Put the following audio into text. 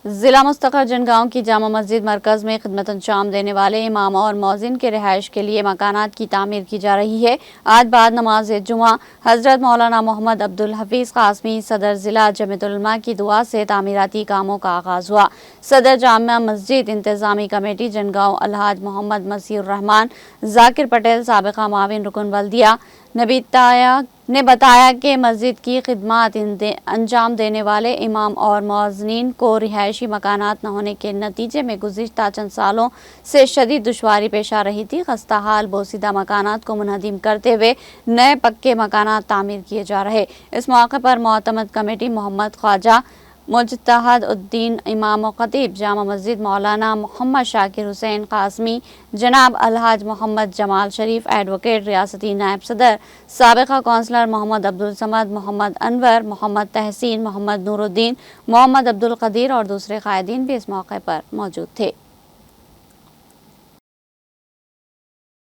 ضلع مستقر جنگاؤں کی جامع مسجد مرکز میں خدمت انجام دینے والے امام اور مؤذن کے رہائش کے لیے مکانات کی تعمیر کی جا رہی ہے۔ آج بعد نماز جمعہ حضرت مولانا محمد عبدالحفیظ قاسمی صدر ضلع جمعیت العلماء کی دعا سے تعمیراتی کاموں کا آغاز ہوا۔ صدر جامع مسجد انتظامی کمیٹی جنگاؤں الحاج محمد مسیح الرحمان ذاکر پٹیل سابقہ معاون رکن بلدیہ نے بتایا کہ مسجد کی خدمات انجام دینے والے امام اور مؤذنین کو رہائشی مکانات نہ ہونے کے نتیجے میں گزشتہ چند سالوں سے شدید دشواری پیش آ رہی تھی۔ خستہ حال بوسیدہ مکانات کو منہدم کرتے ہوئے نئے پکے مکانات تعمیر کیے جا رہے۔ اس موقع پر معتمد کمیٹی محمد خواجہ مجتہد الدین امام و خطیب جامع مسجد مولانا محمد شاکر حسین قاسمی، جناب الحاج محمد جمال شریف ایڈوکیٹ ریاستی نائب صدر، سابقہ کونسلر محمد عبدالصمد، محمد انور، محمد تحسین، محمد نور الدین، محمد عبدالقدیر اور دوسرے قائدین بھی اس موقع پر موجود تھے۔